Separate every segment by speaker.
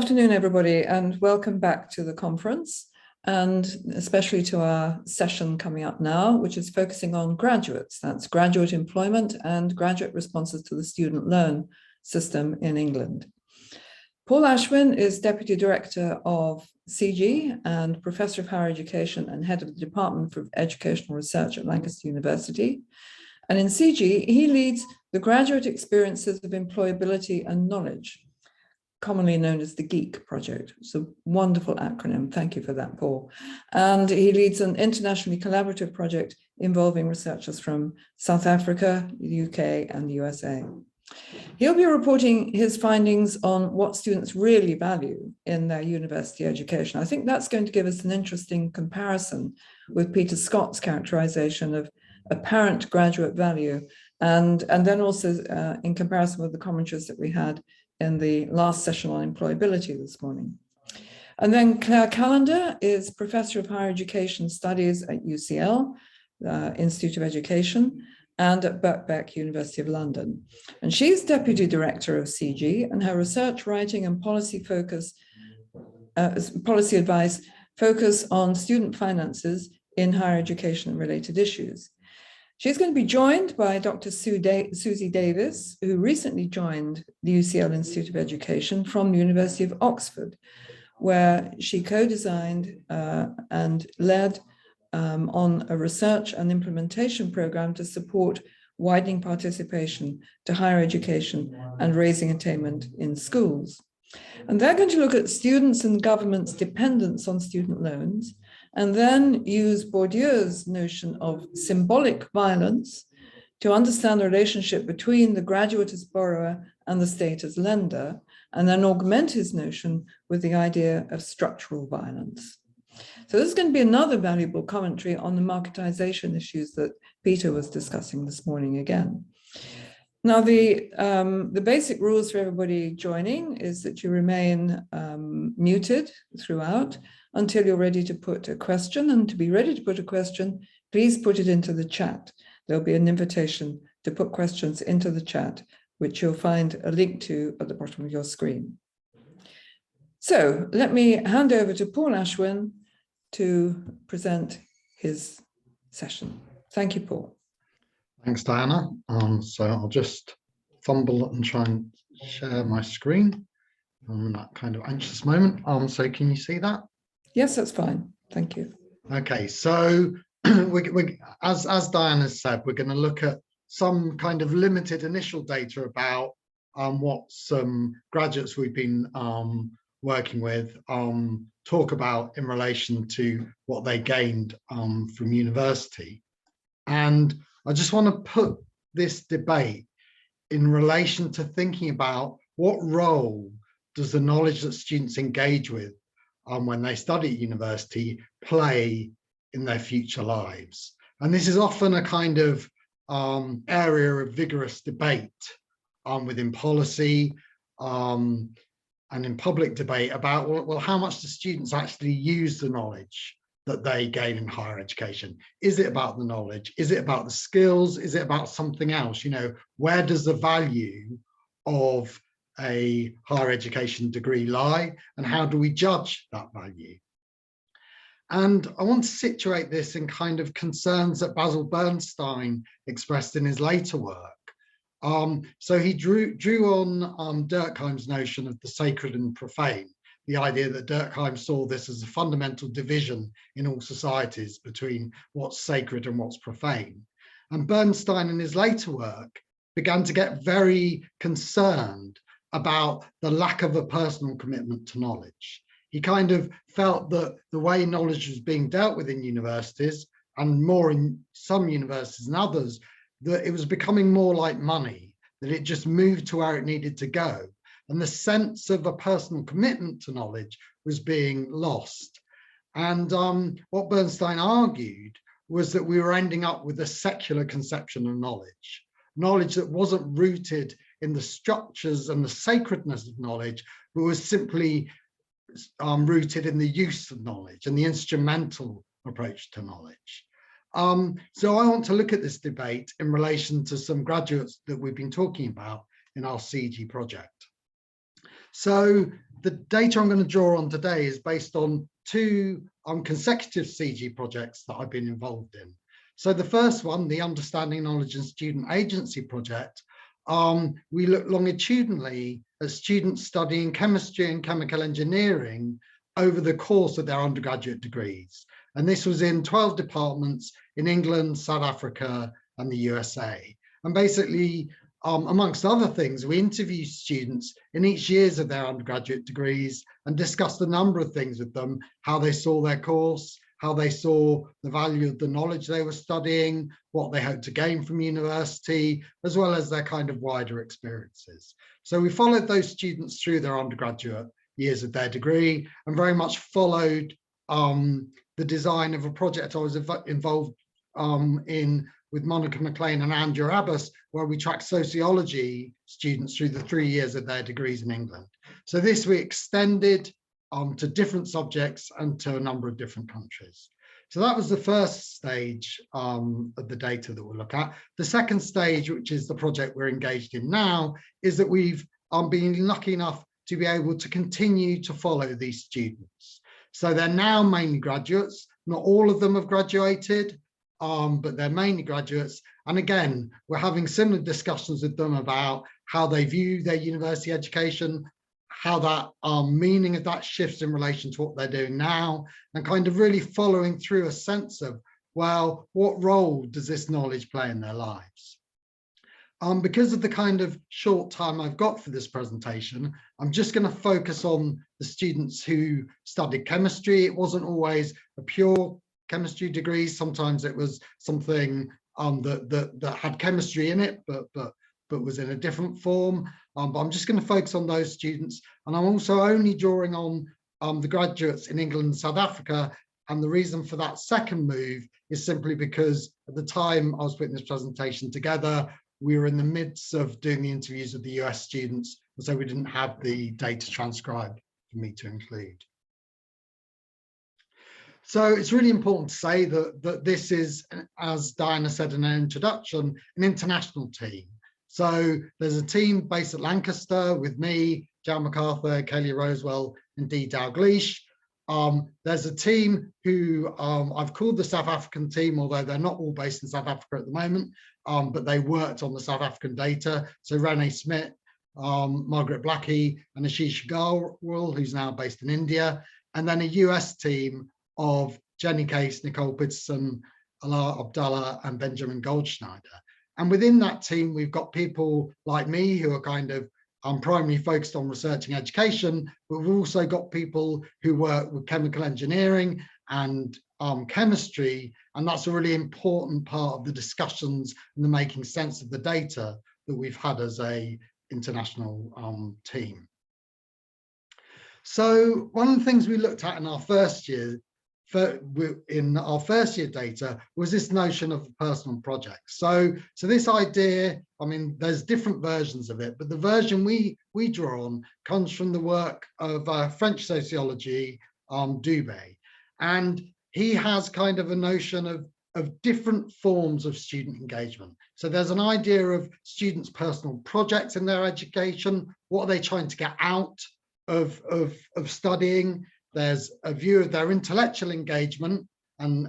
Speaker 1: Good afternoon, everybody, and welcome back to the conference, and especially to our session coming up now, which is focusing on graduates. That's graduate employment and graduate responses to the student loan system in England. Paul Ashwin is Deputy Director of CGHE and Professor of Higher Education and Head of the Department for Educational Research at Lancaster University. And in CGHE, he leads the Graduate Experiences of Employability and Knowledge, commonly known as the GEEK project. It's a wonderful acronym. Thank you for that, Paul. And he leads an internationally collaborative project involving researchers from South Africa, the UK, and the USA. He'll be reporting his findings on what students really value in their university education. I think that's going to give us an interesting comparison with Peter Scott's characterization of apparent graduate value, and then also in comparison with the commentaries that we had in the last session on employability this morning. And then Claire Callender is Professor of Higher Education Studies at UCL, Institute of Education, and at Birkbeck, University of London. And she's Deputy Director of CGHE, and her research, writing, and policy advice focus on student finances in higher education related issues. She's going to be joined by Dr. Susie Davis, who recently joined the UCL Institute of Education from the University of Oxford, where she co-designed and led on a research and implementation program to support widening participation to higher education and raising attainment in schools. And they're going to look at students and government's dependence on student loans, and then use Bourdieu's notion of symbolic violence to understand the relationship between the graduate as borrower and the state as lender, and then augment his notion with the idea of structural violence. So this is going to be another valuable commentary on the marketization issues that Peter was discussing this morning again. Now, the basic rules for everybody joining is that you remain muted throughout until you're ready to put a question. And to be ready to put a question, please put it into the chat. There'll be an invitation to put questions into the chat, which you'll find a link to at the bottom of your screen. So let me hand over to Paul Ashwin to present his session. Thank you, Paul.
Speaker 2: Thanks, Diana. So I'll just fumble and try and share my screen in that kind of anxious moment. So can you see that?
Speaker 1: Yes, that's fine. Thank you.
Speaker 2: Okay, so as Diana said, we're going to look at some kind of limited initial data about what some graduates we've been working with talk about in relation to what they gained from university. And I just want to put this debate in relation to thinking about what role does the knowledge that students engage with when they study at university play in their future lives. And this is often a kind of area of vigorous debate within policy and in public debate about, well, how much do students actually use the knowledge that they gain in higher education? Is it about the knowledge? Is it about the skills? Is it about something else? You know, where does the value of a higher education degree lie, and how do we judge that value? And I want to situate this in kind of concerns that Basil Bernstein expressed in his later work. So he drew on Durkheim's notion of the sacred and profane, the idea that Durkheim saw this as a fundamental division in all societies between what's sacred and what's profane. And Bernstein in his later work began to get very concerned about the lack of a personal commitment to knowledge. He kind of felt that the way knowledge was being dealt with in universities, and more in some universities than others, that it was becoming more like money, that it just moved to where it needed to go. And the sense of a personal commitment to knowledge was being lost. And what Bernstein argued was that we were ending up with a secular conception of knowledge, knowledge that wasn't rooted in the structures and the sacredness of knowledge, but was simply rooted in the use of knowledge and the instrumental approach to knowledge. So I want to look at this debate in relation to some graduates that we've been talking about in our CGHE project. So the data I'm going to draw on today is based on two consecutive CG projects that I've been involved in. So the first one, the Understanding Knowledge and Student Agency project, we look longitudinally at students studying chemistry and chemical engineering over the course of their undergraduate degrees. And this was in 12 departments in England, South Africa, and the USA. And basically, amongst other things, we interview students in each years of their undergraduate degrees and discussed a number of things with them, how they saw their course, how they saw the value of the knowledge they were studying, what they hoped to gain from university, as well as their kind of wider experiences. So we followed those students through their undergraduate years of their degree and very much followed the design of a project I was involved in with Monica McLean and Andrew Abbas, where we track sociology students through the 3 years of their degrees in England. So this we extended to different subjects and to a number of different countries. So that was the first stage of the data that we'll look at. The second stage, which is the project we're engaged in now, is that we've been lucky enough to be able to continue to follow these students. So they're now mainly graduates. Not all of them have graduated, but they're mainly graduates. And again, we're having similar discussions with them about how they view their university education, how that meaning of that shifts in relation to what they're doing now, and kind of really following through a sense of, well, what role does this knowledge play in their lives? Because of the kind of short time I've got for this presentation, I'm just going to focus on the students who studied chemistry. It wasn't always a pure chemistry degree. Sometimes it was something that had chemistry in it, but was in a different form. But I'm just going to focus on those students. And I'm also only drawing on the graduates in England and South Africa. And the reason for that second move is simply because at the time I was putting this presentation together, we were in the midst of doing the interviews with the US students, and so we didn't have the data transcribed for me to include. So it's really important to say that this is, as Diana said in her introduction, an international team. So there's a team based at Lancaster with me, Jan MacArthur, Kelly Rosewell, and Dee Dalgleish. There's a team who I've called the South African team, although they're not all based in South Africa at the moment, but they worked on the South African data. So Renee Smith, Margaret Blackie, and Ashish Garwal, who's now based in India, and then a US team of Jenny Case, Nicole Peterson, Alaa Abdallah, and Benjamin Goldschneider. And within that team, we've got people like me who are kind of primarily focused on researching education, but we've also got people who work with chemical engineering and chemistry, and that's a really important part of the discussions and the making sense of the data that we've had as a international team. So one of the things we looked at in our first year data was this notion of personal projects. So this idea, I mean, there's different versions of it, but the version we draw on comes from the work of French sociology, Dubé. And he has kind of a notion of different forms of student engagement. So there's an idea of students' personal projects in their education. What are they trying to get out of studying? There's a view of their intellectual engagement, and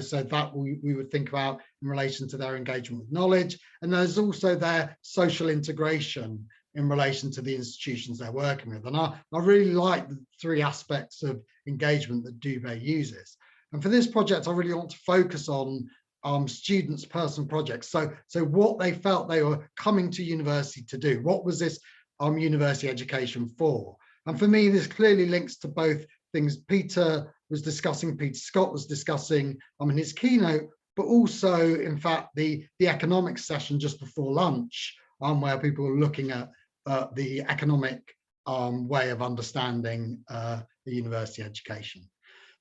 Speaker 2: so that we would think about in relation to their engagement with knowledge. And there's also their social integration in relation to the institutions they're working with. And I really like the three aspects of engagement that Dubé uses. And for this project, I really want to focus on students' personal projects. So what they felt they were coming to university to do. What was this university education for? And for me, this clearly links to both things Peter Scott was discussing in his keynote, but also, in fact, the economics session just before lunch, where people were looking at the economic way of understanding the university education.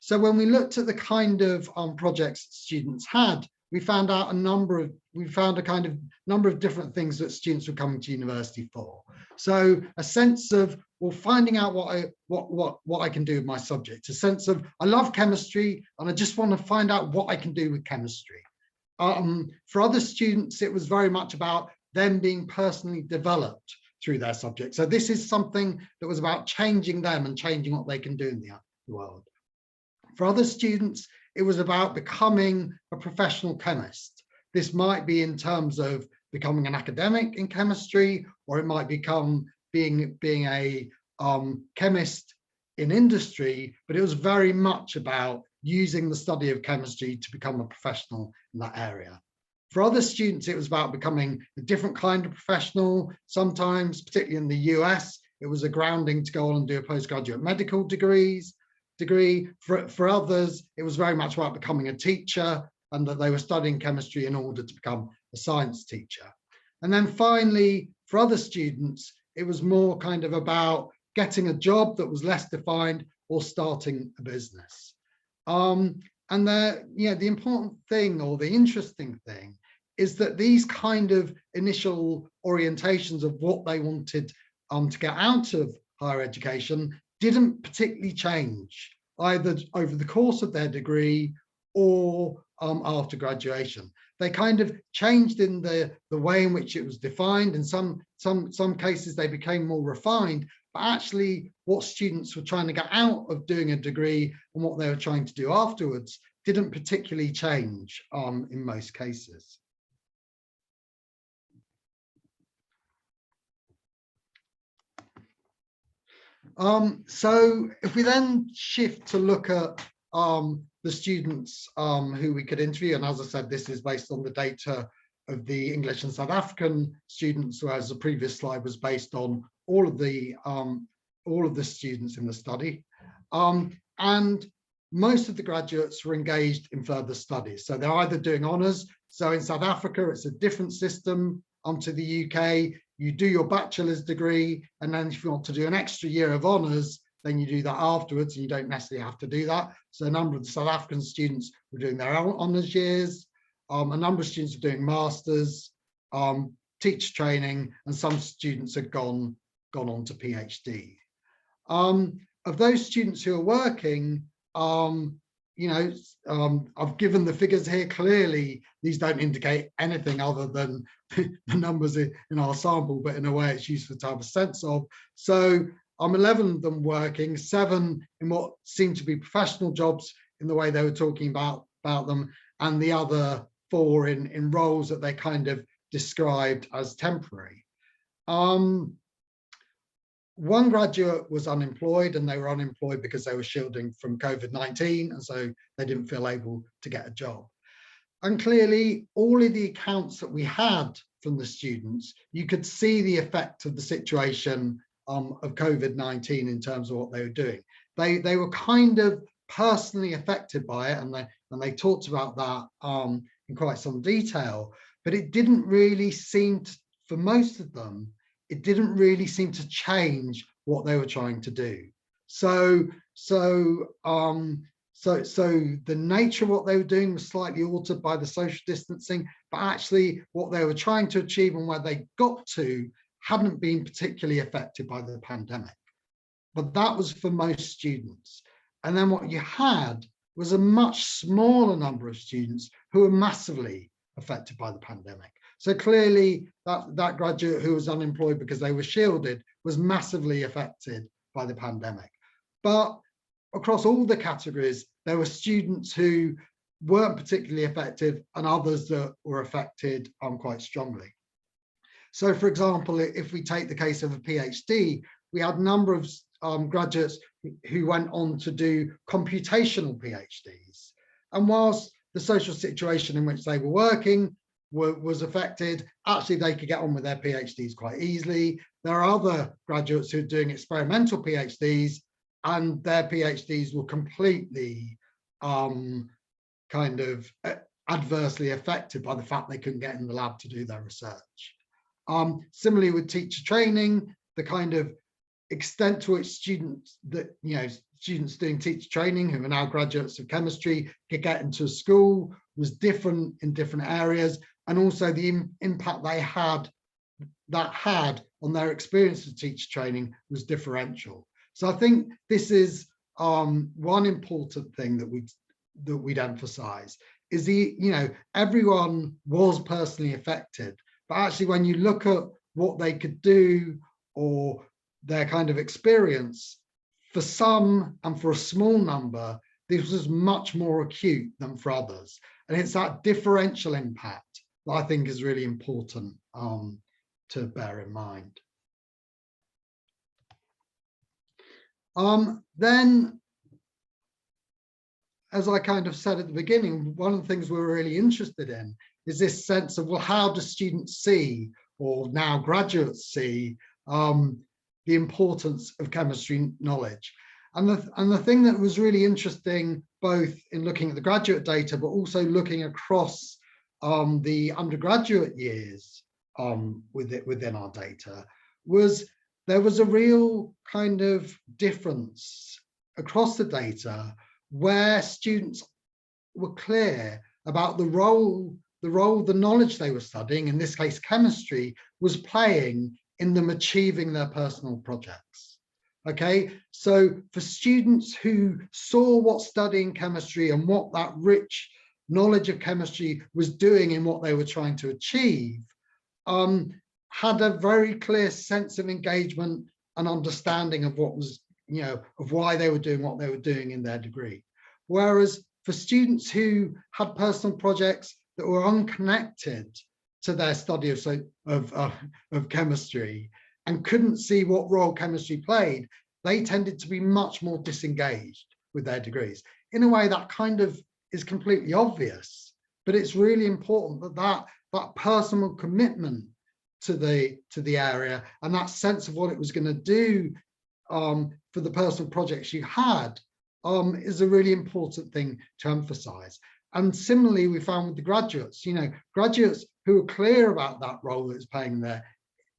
Speaker 2: So when we looked at the kind of projects students had, we found a kind of number of different things that students were coming to university for. So a sense of, well, finding out what I can do with my subject, a sense of, I love chemistry and I just want to find out what I can do with chemistry. For other students, it was very much about them being personally developed. through their subject. So this is something that was about changing them and changing what they can do in the world. For other students, it was about becoming a professional chemist. This might be in terms of becoming an academic in chemistry, or it might become being a chemist in industry, but it was very much about using the study of chemistry to become a professional in that area. For other students, it was about becoming a different kind of professional. Sometimes, particularly in the US, it was a grounding to go on and do a postgraduate medical degree. For others, it was very much about becoming a teacher, and that they were studying chemistry in order to become a science teacher. And then finally, for other students, it was more kind of about getting a job that was less defined or starting a business. And the important thing, or the interesting thing, is that these kind of initial orientations of what they wanted to get out of higher education didn't particularly change either over the course of their degree or after graduation. They kind of changed in the way in which it was defined. In some cases, they became more refined, but actually what students were trying to get out of doing a degree and what they were trying to do afterwards didn't particularly change in most cases. So if we then shift to look at the students who we could interview, and as I said, this is based on the data of the English and South African students, whereas the previous slide was based on all of the students in the study. And most of the graduates were engaged in further studies. So they're either doing honours. So in South Africa, it's a different system to the UK. You do your bachelor's degree, and then if you want to do an extra year of honours, then you do that afterwards, and you don't necessarily have to do that. So a number of the South African students were doing their own honours years. A number of students were doing masters, teacher training, and some students had gone on to PhD. Of those students who are working, I've given the figures here. Clearly, these don't indicate anything other than the numbers in our sample, but in a way it's useful to have a sense of. So 11 of them working, 7 in what seemed to be professional jobs in the way they were talking about them, and the other 4 in roles that they kind of described as temporary. One graduate was unemployed, and they were unemployed because they were shielding from COVID-19, and so they didn't feel able to get a job. And clearly, all of the accounts that we had from the students, you could see the effect of the situation of COVID-19 in terms of what they were doing. They were kind of personally affected by it, and they talked about that in quite some detail, but it didn't really seem to, for most of them, it didn't really seem to change what they were trying to do. So the nature of what they were doing was slightly altered by the social distancing, but actually what they were trying to achieve and where they got to hadn't been particularly affected by the pandemic. But that was for most students. And then what you had was a much smaller number of students who were massively affected by the pandemic. So clearly that graduate who was unemployed because they were shielded was massively affected by the pandemic. But across all the categories, there were students who weren't particularly affected and others that were affected quite strongly. So for example, if we take the case of a PhD, we had a number of graduates who went on to do computational PhDs. And whilst the social situation in which they were working was affected, actually they could get on with their PhDs quite easily. There are other graduates who are doing experimental PhDs, and their PhDs were completely kind of adversely affected by the fact they couldn't get in the lab to do their research. Similarly with teacher training, the kind of extent to which students doing teacher training who are now graduates of chemistry could get into a school was different in different areas, and also the impact that had on their experience of teacher training was differential. So I think this is one important thing that we'd emphasize is everyone was personally affected, but actually when you look at what they could do or their kind of experience, for some and for a small number, this was much more acute than for others. And it's that differential impact that I think is really important to bear in mind. Then, as I kind of said at the beginning, one of the things we're really interested in is this sense of, well, how do students see, or now graduates see, the importance of chemistry knowledge? And the thing that was really interesting, both in looking at the graduate data, but also looking across the undergraduate years within our data, was there was a real kind of difference across the data where students were clear about the role the knowledge they were studying, in this case chemistry, was playing in them achieving their personal projects. Okay, so for students who saw what studying chemistry and what that rich knowledge of chemistry was doing in what they were trying to achieve, had a very clear sense of engagement and understanding of what was, of why they were doing what they were doing in their degree. Whereas for students who had personal projects that were unconnected to their study of chemistry and couldn't see what role chemistry played, they tended to be much more disengaged with their degrees. In a way that kind of is completely obvious, but it's really important that personal commitment to the area and that sense of what it was going to do for the personal projects you had is a really important thing to emphasize. And similarly, we found with the graduates, graduates who were clear about that role that it's playing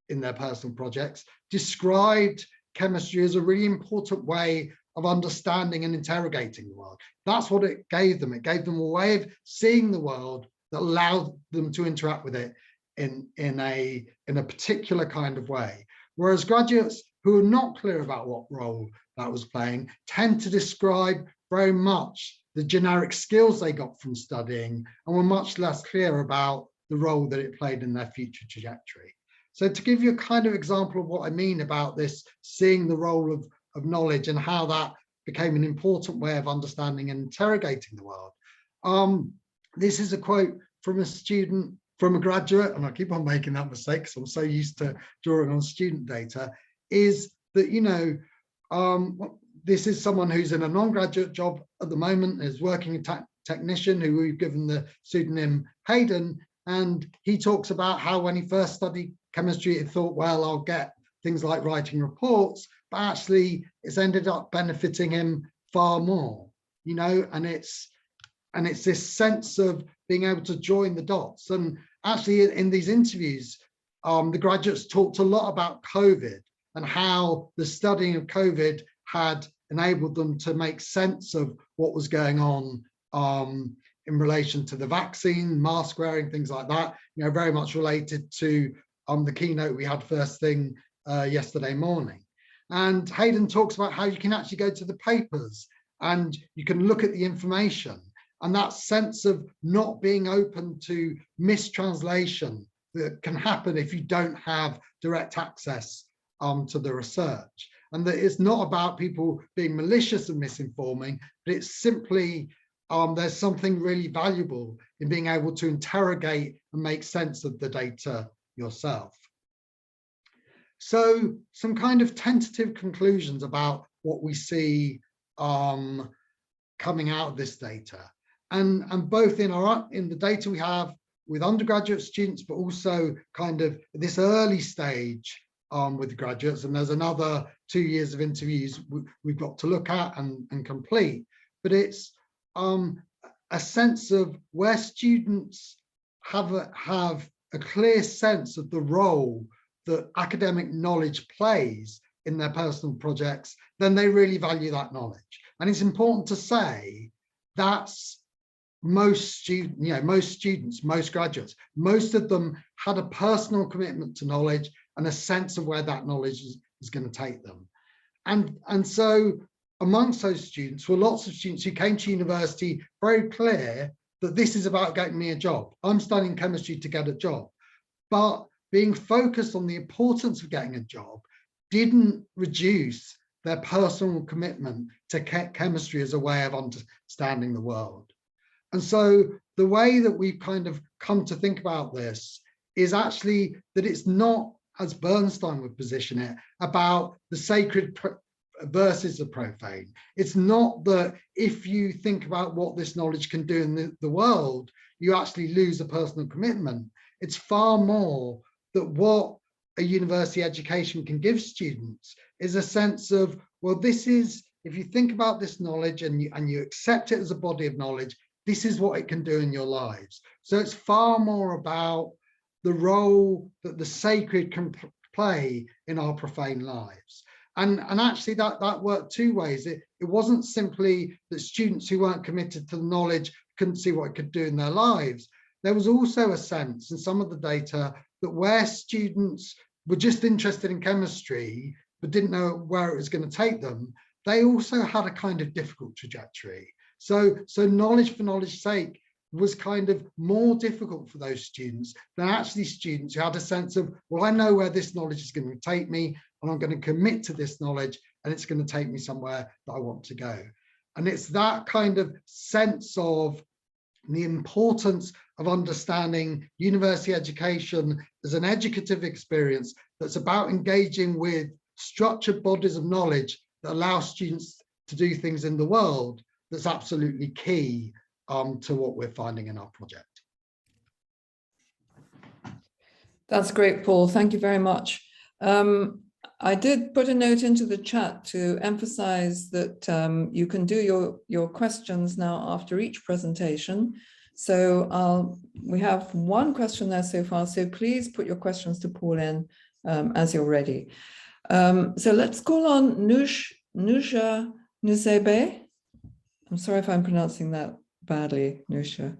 Speaker 2: in their personal projects, described chemistry as a really important way of understanding and interrogating the world. That's what it gave them. It gave them a way of seeing the world that allowed them to interact with it in a particular kind of way. Whereas graduates who are not clear about what role that was playing tend to describe very much the generic skills they got from studying and were much less clear about the role that it played in their future trajectory. So to give you a kind of example of what I mean about this, seeing the role of knowledge and how that became an important way of understanding and interrogating the world. This is a quote from a student, from a graduate, and I keep on making that mistake because I'm so used to drawing on student data, is that, this is someone who's in a non-graduate job at the moment, is working a technician who we've given the pseudonym Hayden, and he talks about how when he first studied chemistry, he thought, well, I'll get things like writing reports, but actually it's ended up benefiting him far more, and it's this sense of being able to join the dots. And actually in these interviews, the graduates talked a lot about COVID and how the studying of COVID had enabled them to make sense of what was going on in relation to the vaccine, mask wearing, things like that, very much related to the keynote we had first thing yesterday morning. And Hayden talks about how you can actually go to the papers and you can look at the information, and that sense of not being open to mistranslation that can happen if you don't have direct access to the research. And that it's not about people being malicious and misinforming, but it's simply there's something really valuable in being able to interrogate and make sense of the data yourself. So some kind of tentative conclusions about what we see coming out of this data, and both in the data we have with undergraduate students, but also kind of this early stage with the graduates, and there's another 2 years of interviews we've got to look at and complete. But it's a sense of where students have a clear sense of the role that academic knowledge plays in their personal projects, then they really value that knowledge. And it's important to say that's most students, most graduates, most of them had a personal commitment to knowledge and a sense of where that knowledge is going to take them. And so amongst those students were lots of students who came to university very clear that this is about getting me a job. I'm studying chemistry to get a job. But being focused on the importance of getting a job didn't reduce their personal commitment to chemistry as a way of understanding the world. And so the way that we've kind of come to think about this is actually that it's not, as Bernstein would position it, about the sacred versus the profane. It's not that if you think about what this knowledge can do in the world, you actually lose a personal commitment. It's far more that what a university education can give students is a sense of, well, this is, if you think about this knowledge and you accept it as a body of knowledge, this is what it can do in your lives. So it's far more about the role that the sacred can play in our profane lives. And actually that worked two ways. It wasn't simply that students who weren't committed to the knowledge couldn't see what it could do in their lives. There was also a sense in some of the data that where students were just interested in chemistry, but didn't know where it was going to take them, they also had a kind of difficult trajectory. So knowledge for knowledge's sake was kind of more difficult for those students than actually students who had a sense of, well, I know where this knowledge is going to take me, and I'm going to commit to this knowledge, and it's going to take me somewhere that I want to go. And it's that kind of sense of the importance of understanding university education as an educative experience that's about engaging with structured bodies of knowledge that allow students to do things in the world that's absolutely key to what we're finding in our project.
Speaker 1: That's great, Paul. Thank you very much. I did put a note into the chat to emphasize that you can do your questions now after each presentation. So we have one question there so far, so please put your questions to Paul in as you're ready. So let's call on Nusha Nusebe. I'm sorry if I'm pronouncing that badly, Nusha.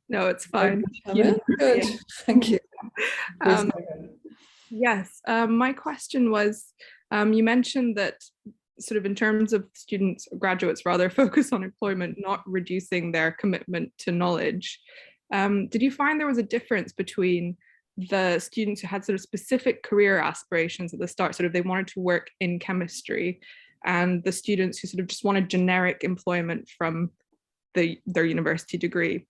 Speaker 3: No, it's fine.
Speaker 1: Good, yeah. Thank you.
Speaker 3: Yes, my question was, you mentioned that sort of in terms of students, graduates rather, focus on employment, not reducing their commitment to knowledge. Did you find there was a difference between the students who had sort of specific career aspirations at the start, sort of they wanted to work in chemistry, and the students who sort of just wanted generic employment from their university degree?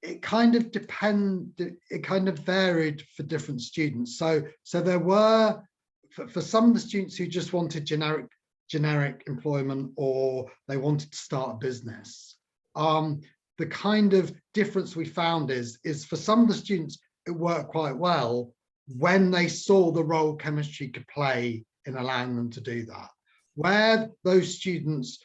Speaker 2: It kind of it kind of varied for different students. So there were, for some of the students who just wanted generic employment, or they wanted to start a business, the kind of difference we found is for some of the students, it worked quite well when they saw the role chemistry could play in allowing them to do that. Where those students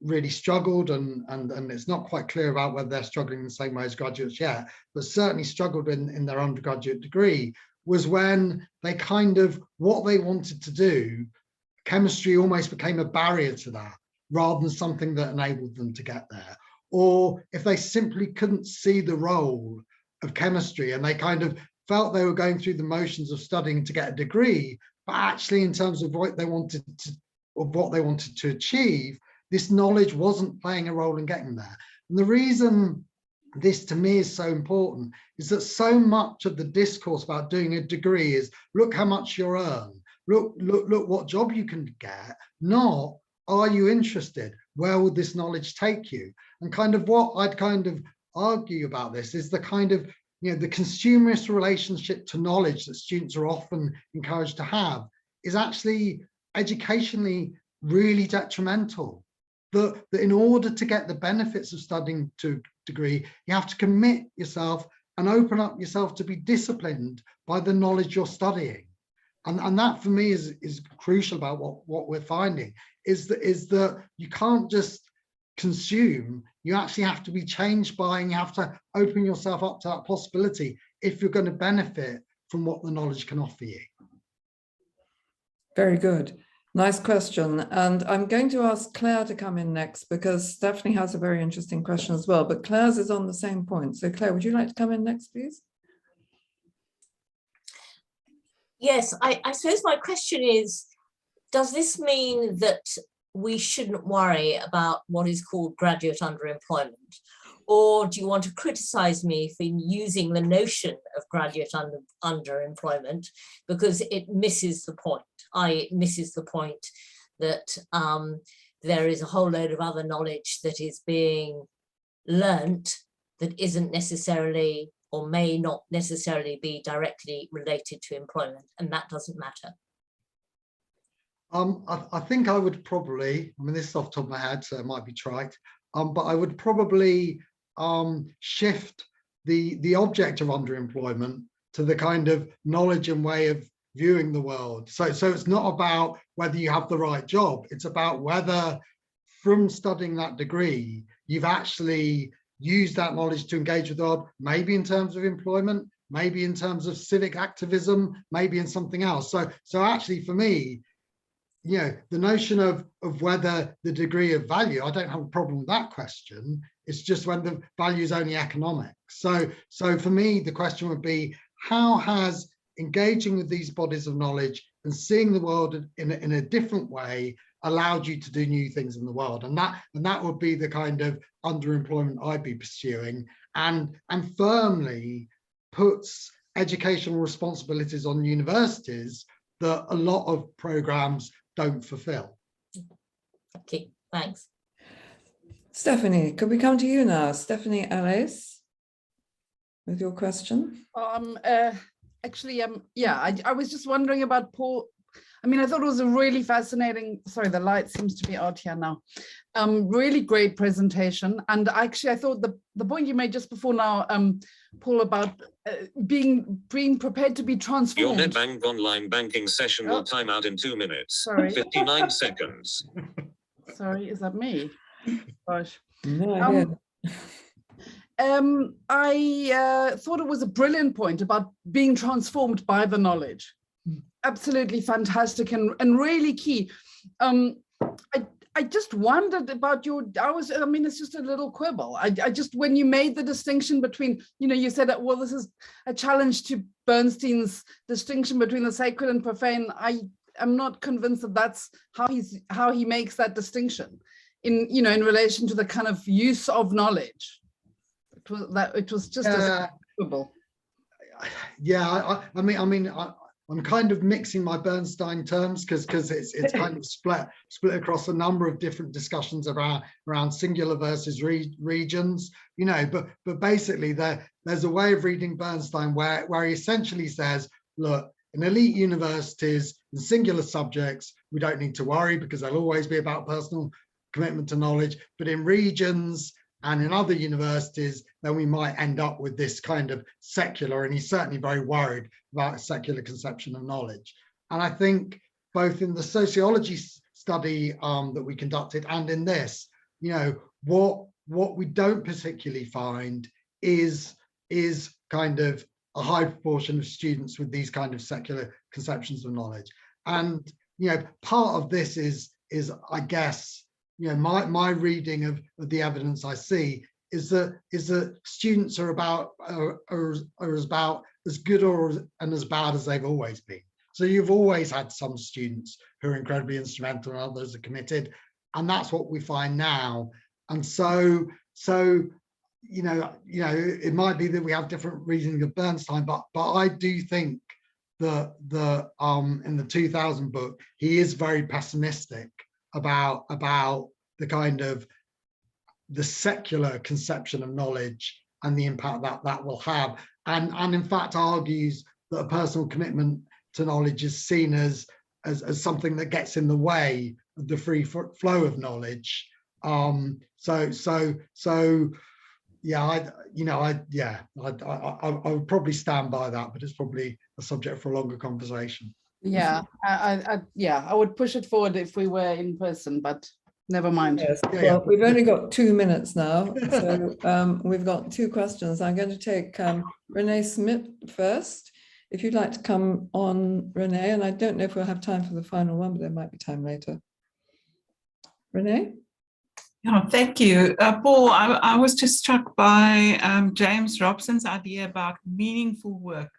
Speaker 2: really struggled, and it's not quite clear about whether they're struggling in the same way as graduates yet, but certainly struggled in their undergraduate degree, was when they kind of, what they wanted to do, chemistry almost became a barrier to that, rather than something that enabled them to get there. Or if they simply couldn't see the role of chemistry and they kind of felt they were going through the motions of studying to get a degree, but actually in terms of what they wanted to achieve, this knowledge wasn't playing a role in getting there. And the reason this to me is so important is that so much of the discourse about doing a degree is, look how much you earn, look what job you can get, not, are you interested? Where will this knowledge take you? And kind of what I'd kind of argue about this is the kind of, the consumerist relationship to knowledge that students are often encouraged to have is actually educationally really detrimental. That in order to get the benefits of studying to a degree, you have to commit yourself and open up yourself to be disciplined by the knowledge you're studying. And that for me is crucial about what we're finding, is that you can't just consume, you actually have to be changed by, and you have to open yourself up to that possibility if you're going to benefit from what the knowledge can offer you.
Speaker 1: Very good. Nice question. And I'm going to ask Claire to come in next, because Stephanie has a very interesting question as well, but Claire's is on the same point. So Claire, would you like to come in next, please?
Speaker 4: Yes, I suppose my question is, does this mean that we shouldn't worry about what is called graduate underemployment? Or do you want to criticize me for using the notion of graduate underemployment because it misses the point? It misses the point that there is a whole load of other knowledge that is being learnt that isn't necessarily or may not necessarily be directly related to employment, and that doesn't matter.
Speaker 2: I think I would probably, I mean, this is off the top of my head, so it might be trite, but I would probably shift the object of underemployment to the kind of knowledge and way of viewing the world. So it's not about whether you have the right job, it's about whether from studying that degree, you've actually used that knowledge to engage with the world, maybe in terms of employment, maybe in terms of civic activism, maybe in something else. So actually for me, you know, the notion of whether the degree of value, I don't have a problem with that question. It's just when the value is only economic. So for me, the question would be, how has engaging with these bodies of knowledge and seeing the world in a different way allowed you to do new things in the world? And that would be the kind of underemployment I'd be pursuing, and firmly puts educational responsibilities on universities that a lot of programs don't fulfill.
Speaker 4: Okay, thanks.
Speaker 1: Stephanie, could we come to you now? Stephanie Alice, with your question.
Speaker 5: Actually, yeah, I was just wondering about Paul. I mean, I thought it was a really fascinating, sorry, the light seems to be out here now. Really great presentation. And actually, I thought the point you made just before now, Paul, about being prepared to be transformed.
Speaker 6: Your NetBank online banking session will time out in 2 minutes.
Speaker 5: Sorry.
Speaker 6: 59 seconds.
Speaker 5: Sorry, is that me? Gosh.
Speaker 1: No idea.
Speaker 5: I thought it was a brilliant point about being transformed by the knowledge. Absolutely fantastic and really key. I just wondered about I mean, it's just a little quibble. I just, when you made the distinction between, you know, you said that, well, this is a challenge to Bernstein's distinction between the sacred and profane. I'm not convinced that that's how he makes that distinction in, you know, in relation to the kind of use of knowledge. It was just a quibble.
Speaker 2: Yeah, I mean, I'm kind of mixing my Bernstein terms because it's kind of split across a number of different discussions around singular versus regions, you know, but basically there's a way of reading Bernstein where he essentially says, look, in elite universities and singular subjects, we don't need to worry because they'll always be about personal commitment to knowledge, but in regions and in other universities, then we might end up with this kind of secular, and he's certainly very worried about a secular conception of knowledge. And I think both in the sociology study that we conducted and in this, you know, what we don't particularly find is kind of a high proportion of students with these kind of secular conceptions of knowledge. And, you know, part of this is I guess, you know, my reading of the evidence I see is that students are about as good and as bad as they've always been. So you've always had some students who are incredibly instrumental and others are committed, and that's what we find now. And so you know, it might be that we have different reasoning of Bernstein, but I do think that in the 2000 book he is very pessimistic about the kind of the secular conception of knowledge and the impact that will have, and in fact argues that a personal commitment to knowledge is seen as something that gets in the way of the free flow of knowledge. So yeah, I would probably stand by that, but it's probably a subject for a longer conversation.
Speaker 5: Yeah, I would push it forward if we were in person, but never mind.
Speaker 1: Yes.
Speaker 2: Yeah,
Speaker 1: Well, we've only got 2 minutes now, so we've got 2 questions. I'm going to take Renee Smith first. If you'd like to come on, Renee, and I don't know if we'll have time for the final one, but there might be time later. Renee?
Speaker 7: Yeah, thank you. Paul, I was just struck by James Robson's idea about meaningful work.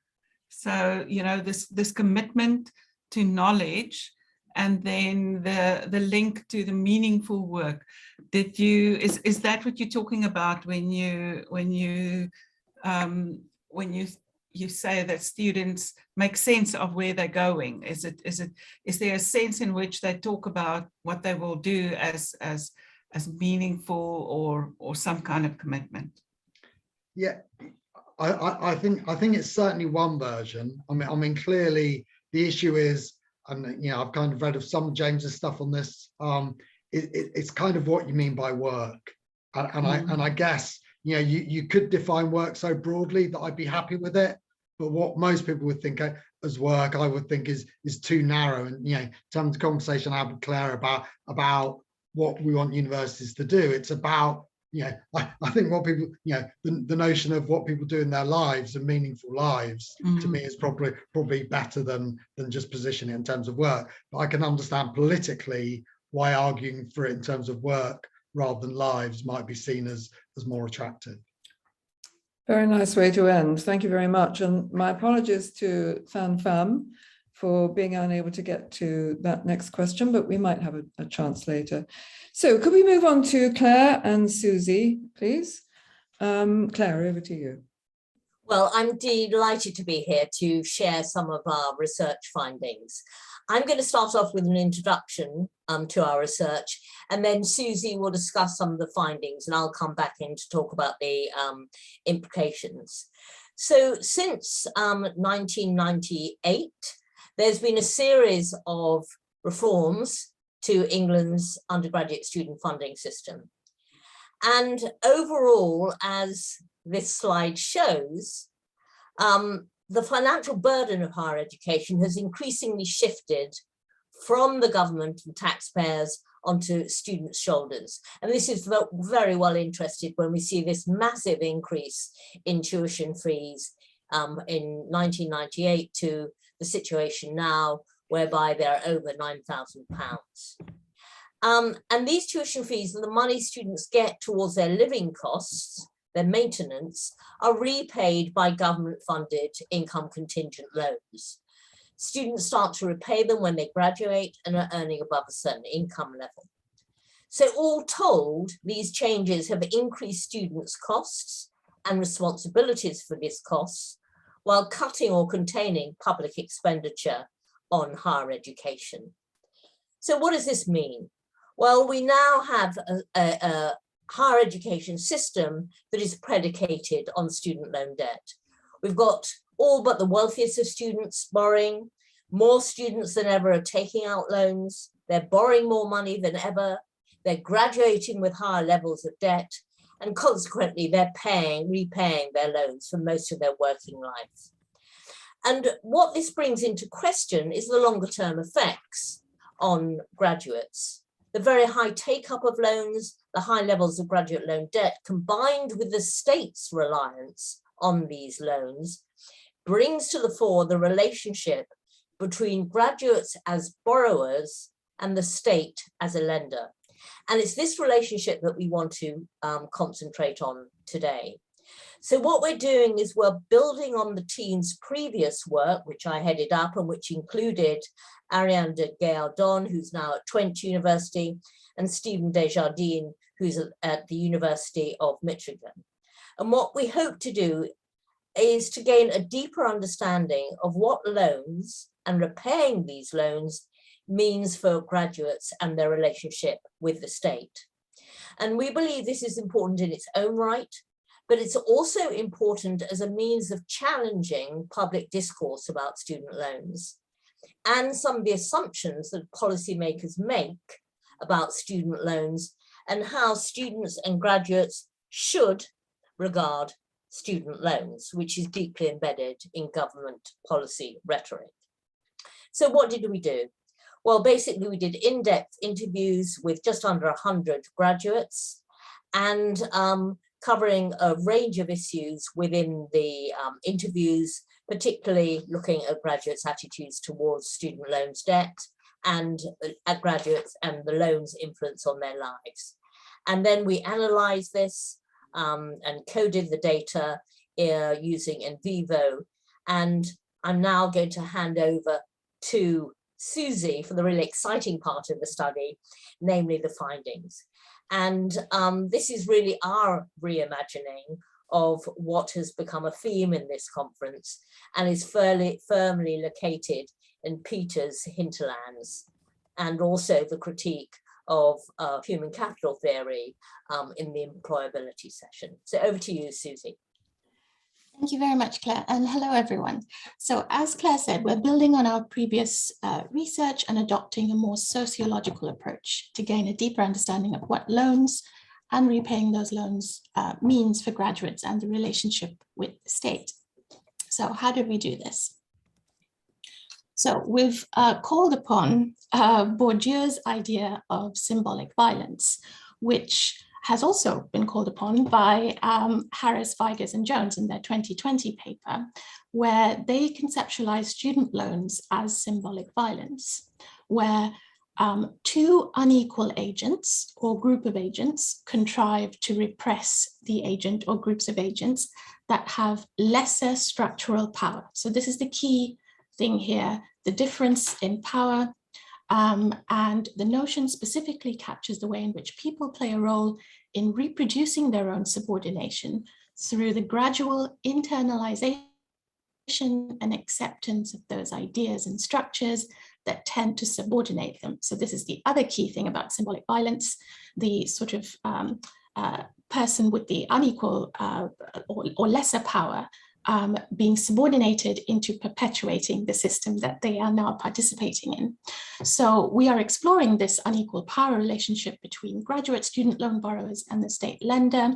Speaker 7: So, you know, this commitment to knowledge and then the link to the meaningful work. Is that what you're talking about when you say that students make sense of where they're going? Is there a sense in which they talk about what they will do as meaningful or some kind of commitment?
Speaker 2: Yeah, I think it's certainly one version. I mean, clearly the issue is, and I've kind of read of some of James's stuff on this. It's kind of what you mean by work, and I guess you could define work so broadly that I'd be happy with it. But what most people would think as work, I would think is too narrow. And in terms of conversation I had with Claire about what we want universities to do, it's about I think what people the notion of what people do in their lives and meaningful lives to me is probably better than just positioning it in terms of work. But I can understand politically why arguing for it in terms of work rather than lives might be seen as more attractive.
Speaker 1: Very nice way to end. Thank you very much. And my apologies to Fan Pham for being unable to get to that next question, but we might have a chance later. So could we move on to Claire and Susie, please? Claire, over to you.
Speaker 4: Well, I'm delighted to be here to share some of our research findings. I'm going to start off with an introduction to our research, and then Susie will discuss some of the findings, and I'll come back in to talk about the implications. So since 1998, there's been a series of reforms to England's undergraduate student funding system. And overall, as this slide shows, the financial burden of higher education has increasingly shifted from the government and taxpayers onto students' shoulders. And this is very well interested when we see this massive increase in tuition fees in 1998 to the situation now, whereby they're over £9,000. And these tuition fees and the money students get towards their living costs, their maintenance, are repaid by government-funded income contingent loans. Students start to repay them when they graduate and are earning above a certain income level. So all told, these changes have increased students' costs and responsibilities for these costs, while cutting or containing public expenditure on higher education. So what does this mean? Well, we now have a higher education system that is predicated on student loan debt. We've got all but the wealthiest of students borrowing. More students than ever are taking out loans. They're borrowing more money than ever. They're graduating with higher levels of debt. And consequently, they're repaying their loans for most of their working life. And what this brings into question is the longer term effects on graduates. The very high take-up of loans, the high levels of graduate loan debt, combined with the state's reliance on these loans, brings to the fore the relationship between graduates as borrowers and the state as a lender. And it's this relationship that we want to concentrate on today. So what we're doing is we're building on the team's previous work, which I headed up and which included Ariane de Gaildon, who's now at Twente University, and Stephen Desjardins, who's at the University of Michigan. And what we hope to do is to gain a deeper understanding of what loans and repaying these loans means for graduates and their relationship with the state. And we believe this is important in its own right, but it's also important as a means of challenging public discourse about student loans and some of the assumptions that policymakers make about student loans and how students and graduates should regard student loans, which is deeply embedded in government policy rhetoric. So what did we do? Well, basically we did in-depth interviews with just under 100 graduates and covering a range of issues within the interviews, particularly looking at graduates' attitudes towards student loans debt and at graduates and the loans' influence on their lives. And then we analysed this and coded the data using NVivo. And I'm now going to hand over to Susie for the really exciting part of the study, namely the findings. And this is really our reimagining of what has become a theme in this conference and is firmly located in Peter's hinterlands, and also the critique of human capital theory in the employability session. So over to you, Susie.
Speaker 8: Thank you very much, Claire, and hello, everyone. So as Claire said, we're building on our previous research and adopting a more sociological approach to gain a deeper understanding of what loans and repaying those loans means for graduates and the relationship with the state. So how did we do this? So we've called upon Bourdieu's idea of symbolic violence, which has also been called upon by Harris, Vigors, and Jones in their 2020 paper, where they conceptualize student loans as symbolic violence, where two unequal agents or group of agents contrive to repress the agent or groups of agents that have lesser structural power. So this is the key thing here, the difference in power. And the notion specifically captures the way in which people play a role in reproducing their own subordination through the gradual internalization and acceptance of those ideas and structures that tend to subordinate them. So this is the other key thing about symbolic violence, the sort of person with the unequal or lesser power being subordinated into perpetuating the system that they are now participating in. So we are exploring this unequal power relationship between graduate student loan borrowers and the state lender,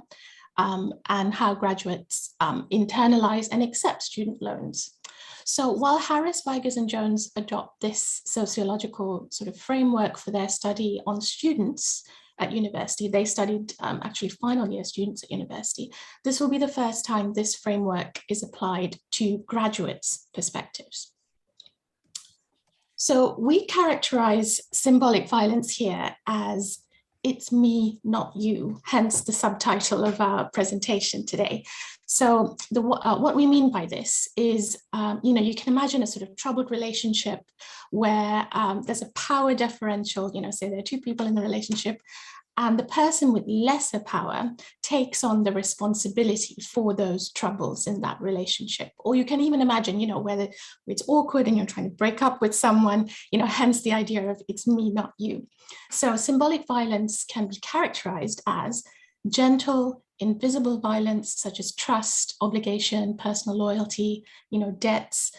Speaker 8: and how graduates internalize and accept student loans. So while Harris, Vigors, and Jones adopt this sociological sort of framework for their study on students at university, they studied actually final year students at university. This will be the first time this framework is applied to graduates' perspectives. So we characterize symbolic violence here as "it's me, not you," hence the subtitle of our presentation today. So what we mean by this is, you can imagine a sort of troubled relationship where there's a power differential, say there are two people in the relationship, and the person with lesser power takes on the responsibility for those troubles in that relationship. Or you can even imagine, whether it's awkward and you're trying to break up with someone, hence the idea of "it's me, not you." So symbolic violence can be characterized as gentle, invisible violence, such as trust, obligation, personal loyalty, debts,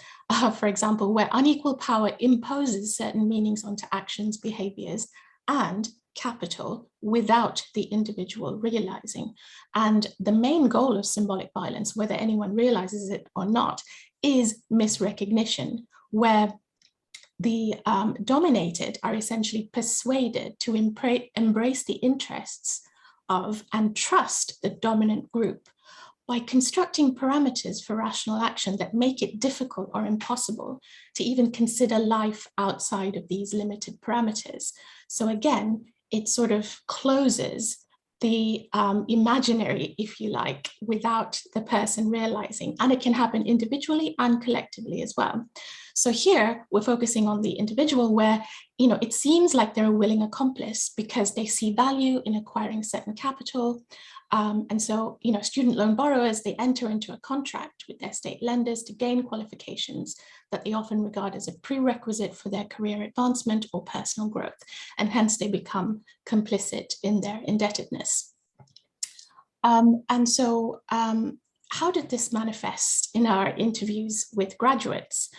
Speaker 8: for example, where unequal power imposes certain meanings onto actions, behaviors, and capital without the individual realizing. And the main goal of symbolic violence, whether anyone realizes it or not, is misrecognition, where the dominated are essentially persuaded to embrace the interests of and trust the dominant group by constructing parameters for rational action that make it difficult or impossible to even consider life outside of these limited parameters. So again, it sort of closes the imaginary, if you like, without the person realizing, and it can happen individually and collectively as well. So here we're focusing on the individual where, it seems like they're a willing accomplice because they see value in acquiring certain capital. And so, student loan borrowers, they enter into a contract with their state lenders to gain qualifications that they often regard as a prerequisite for their career advancement or personal growth, and hence they become complicit in their indebtedness. And so how did this manifest in our interviews with graduates?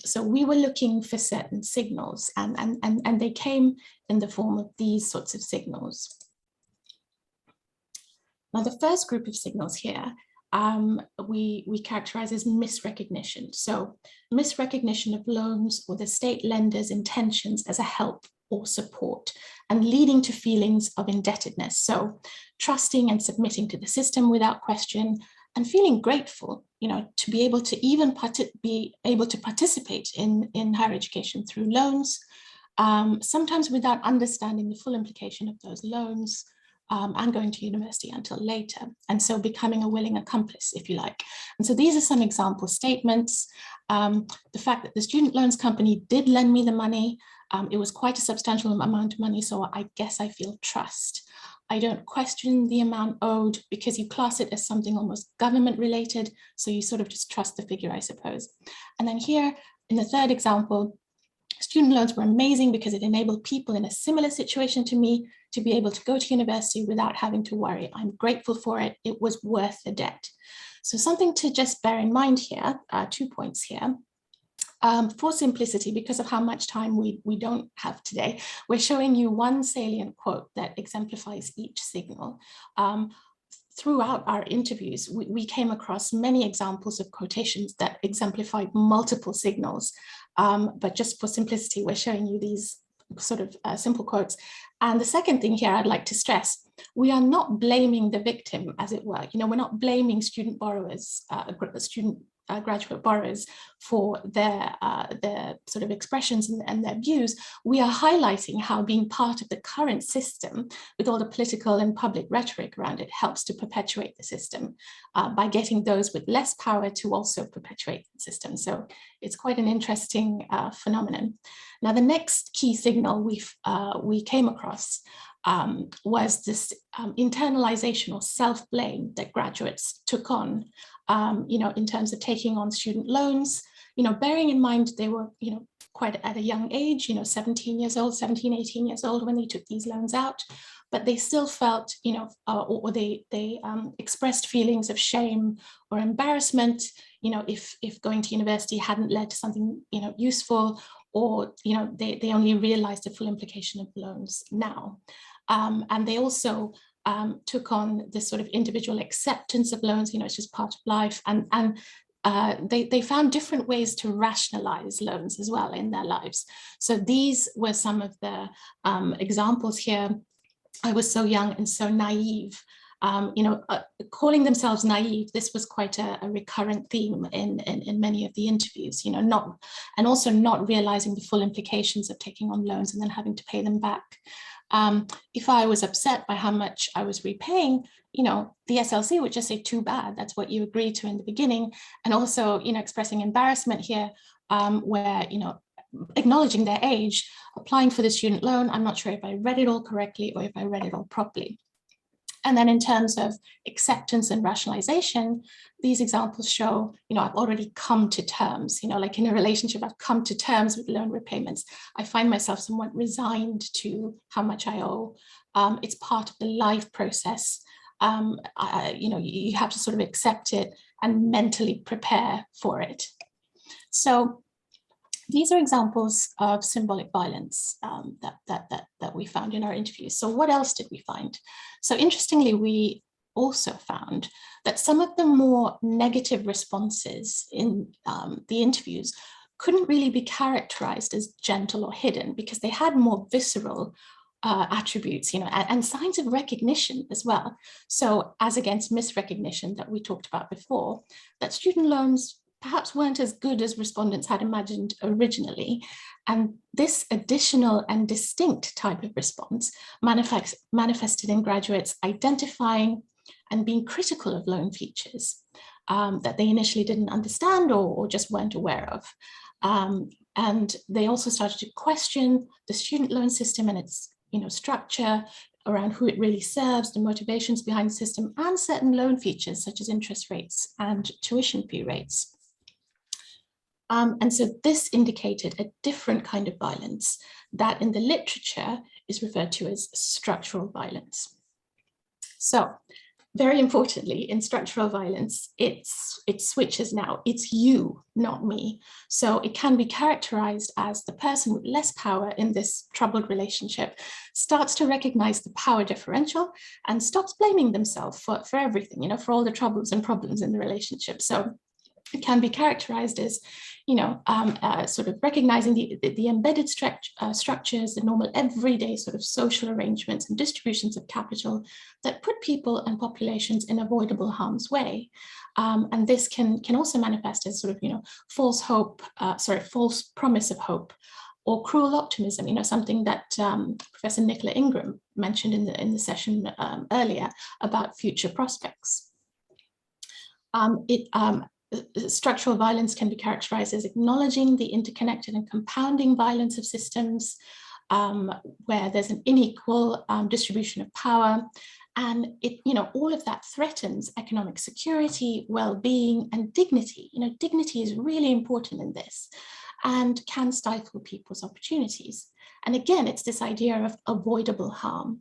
Speaker 8: So we were looking for certain signals, and they came in the form of these sorts of signals. Now, the first group of signals here, we characterize as misrecognition. So misrecognition of loans or the state lender's intentions as a help or support, and leading to feelings of indebtedness. So trusting and submitting to the system without question, and feeling grateful, to be able to even participate in higher education through loans, sometimes without understanding the full implication of those loans, and going to university until later. And so becoming a willing accomplice, if you like. And so these are some example statements. The fact that the student loans company did lend me the money, it was quite a substantial amount of money, so I guess I feel trust. I don't question the amount owed because you class it as something almost government related, so you sort of just trust the figure, I suppose. And then here in the third example, student loans were amazing because it enabled people in a similar situation to me to be able to go to university without having to worry. I'm grateful for it. It was worth the debt. So something to just bear in mind here, 2 points here. For simplicity, because of how much time we don't have today, we're showing you one salient quote that exemplifies each signal. Throughout our interviews, we came across many examples of quotations that exemplified multiple signals. But just for simplicity, we're showing you these sort of simple quotes. And the second thing here I'd like to stress, we are not blaming the victim, as it were. You know, we're not blaming student borrowers, graduate borrowers for their sort of expressions and their views. We are highlighting how being part of the current system with all the political and public rhetoric around it helps to perpetuate the system by getting those with less power to also perpetuate the system. So it's quite an interesting phenomenon. Now, the next key signal we came across was this internalization or self-blame that graduates took on, you know, in terms of taking on student loans, you know, bearing in mind they were, you know, quite at a young age, you know, 17, 18 years old when they took these loans out, but they still felt, you know, or they expressed feelings of shame or embarrassment, you know, if going to university hadn't led to something, you know, useful, or, you know, they only realized the full implication of loans now. And they also took on this sort of individual acceptance of loans, you know, it's just part of life. And they found different ways to rationalize loans as well in their lives. So these were some of the examples here. I was so young and so naive. You know, calling themselves naive, this was quite a recurrent theme in many of the interviews, you know, and also not realizing the full implications of taking on loans and then having to pay them back. If I was upset by how much I was repaying, you know, the SLC would just say, too bad, that's what you agreed to in the beginning. And also, you know, expressing embarrassment here, where, you know, acknowledging their age, applying for the student loan, I'm not sure if I read it all correctly or if I read it all properly. And then in terms of acceptance and rationalization, these examples show, you know, I've already come to terms, you know, like in a relationship, I've come to terms with loan repayments. I find myself somewhat resigned to how much I owe. It's part of the life process. You know, you have to sort of accept it and mentally prepare for it. So these are examples of symbolic violence that we found in our interviews. So what else did we find? So interestingly, we also found that some of the more negative responses in the interviews couldn't really be characterized as gentle or hidden because they had more visceral attributes, you know, and signs of recognition as well. So as against misrecognition that we talked about before, that student loans perhaps weren't as good as respondents had imagined originally. And this additional and distinct type of response manifested in graduates identifying and being critical of loan features that they initially didn't understand or just weren't aware of. And they also started to question the student loan system and its, you know, structure around who it really serves, the motivations behind the system, and certain loan features such as interest rates and tuition fee rates. And so this indicated a different kind of violence that in the literature is referred to as structural violence. So very importantly, in structural violence, it switches now. It's you, not me. So it can be characterized as the person with less power in this troubled relationship starts to recognize the power differential and stops blaming themselves for everything, you know, for all the troubles and problems in the relationship. So it can be characterized as, you know, sort of recognizing the embedded structures, the normal everyday sort of social arrangements and distributions of capital that put people and populations in avoidable harm's way. And this can also manifest as sort of, you know, false hope, false promise of hope, or cruel optimism, something that Professor Nicola Ingram mentioned in the session earlier about future prospects. Structural violence can be characterized as acknowledging the interconnected and compounding violence of systems where there's an unequal distribution of power. And all of that threatens economic security, well-being, and dignity. Dignity is really important in this and can stifle people's opportunities. And again, it's this idea of avoidable harm.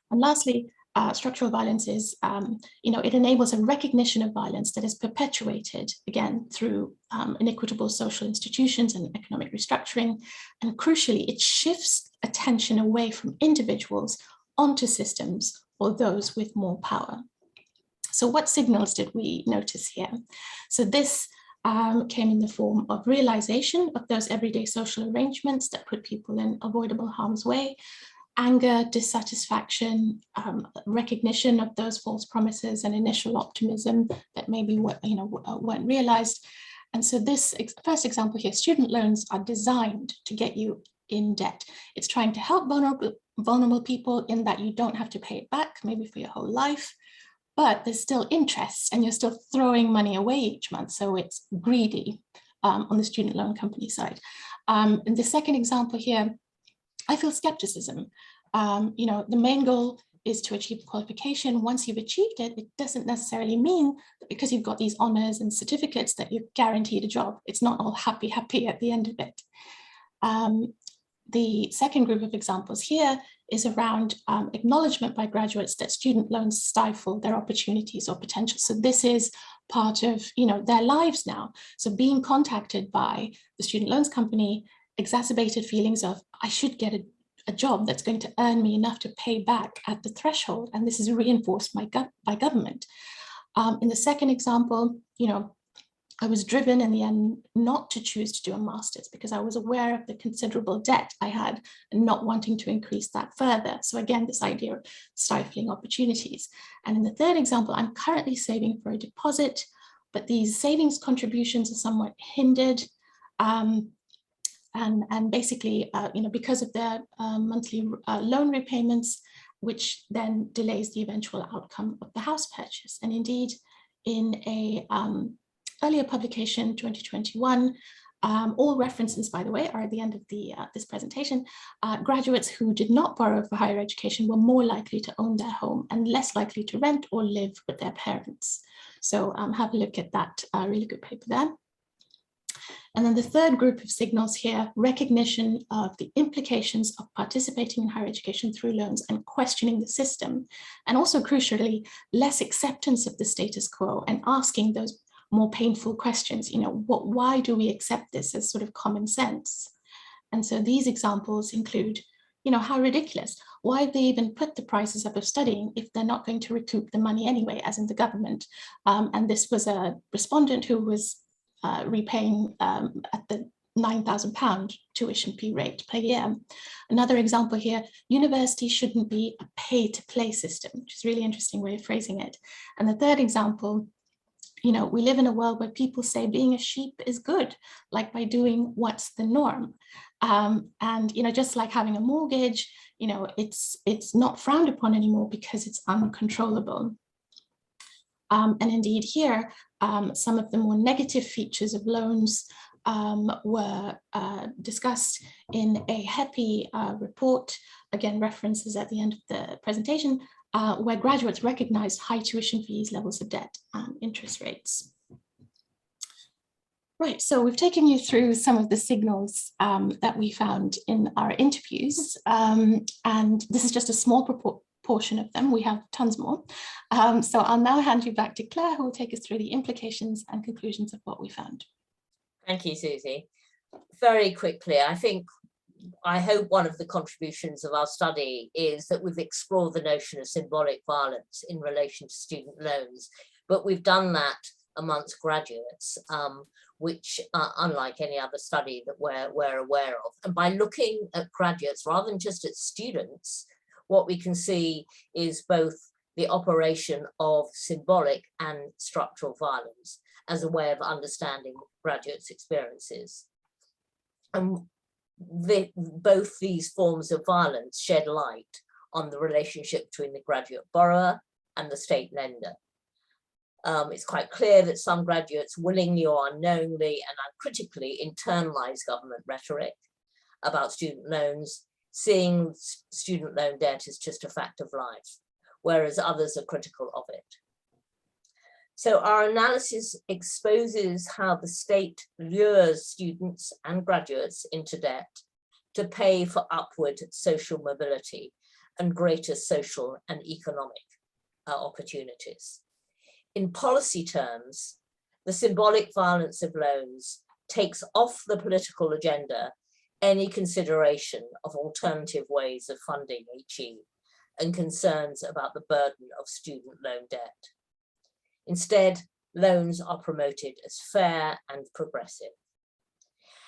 Speaker 8: And lastly, structural violence is, it enables a recognition of violence that is perpetuated, again, through inequitable social institutions and economic restructuring. And crucially, it shifts attention away from individuals onto systems or those with more power. So what signals did we notice here? So this came in the form of realization of those everyday social arrangements that put people in avoidable harm's way, anger, dissatisfaction, recognition of those false promises and initial optimism that maybe weren't realized. And so this first example here, student loans are designed to get you in debt. It's trying to help vulnerable people in that you don't have to pay it back, maybe for your whole life, but there's still interest and you're still throwing money away each month. So it's greedy on the student loan company side. In the second example here, I feel skepticism. The main goal is to achieve qualification. Once you've achieved it, it doesn't necessarily mean that because you've got these honors and certificates that you're guaranteed a job. It's not all happy at the end of it. The second group of examples here is around acknowledgement by graduates that student loans stifle their opportunities or potential. So this is part of their lives now. So being contacted by the student loans company exacerbated feelings of, I should get a job that's going to earn me enough to pay back at the threshold. And this is reinforced by government. In the second example, I was driven in the end not to choose to do a master's because I was aware of the considerable debt I had and not wanting to increase that further. So again, this idea of stifling opportunities. And in the third example, I'm currently saving for a deposit, but these savings contributions are somewhat hindered. And basically, because of their monthly loan repayments, which then delays the eventual outcome of the house purchase. And indeed, in a earlier publication, 2021, all references, by the way, are at the end of this presentation. Graduates who did not borrow for higher education were more likely to own their home and less likely to rent or live with their parents. So have a look at that really good paper there. And then the third group of signals here, recognition of the implications of participating in higher education through loans and questioning the system. And also crucially, less acceptance of the status quo and asking those more painful questions, why do we accept this as sort of common sense? And so these examples include, how ridiculous, why they even put the prices up of studying if they're not going to recoup the money anyway, as in the government. And this was a respondent who was repaying at the £9,000 tuition fee rate per year. Another example here, university shouldn't be a pay-to-play system, which is a really interesting way of phrasing it. And the third example, we live in a world where people say being a sheep is good, like by doing what's the norm. And just like having a mortgage, it's not frowned upon anymore because it's uncontrollable. And indeed here, some of the more negative features of loans were discussed in a HEPI report, again, references at the end of the presentation, where graduates recognized high tuition fees, levels of debt, and interest rates. Right, so we've taken you through some of the signals that we found in our interviews, and this is just a small portion of them. We have tons more. So I'll now hand you back to Claire, who will take us through the implications and conclusions of what we found.
Speaker 4: Thank you, Susie. Very quickly, I hope one of the contributions of our study is that we've explored the notion of symbolic violence in relation to student loans, but we've done that amongst graduates, which unlike any other study that we're aware of. And by looking at graduates rather than just at students, what we can see is both the operation of symbolic and structural violence as a way of understanding graduates' experiences. And both these forms of violence shed light on the relationship between the graduate borrower and the state lender. It's quite clear that some graduates willingly or unknowingly and uncritically internalize government rhetoric about student loans, seeing student loan debt as just a fact of life, whereas others are critical of it. So our analysis exposes how the state lures students and graduates into debt to pay for upward social mobility and greater social and economic opportunities. In policy terms, the symbolic violence of loans takes off the political agenda any consideration of alternative ways of funding HE and concerns about the burden of student loan debt. Instead, loans are promoted as fair and progressive.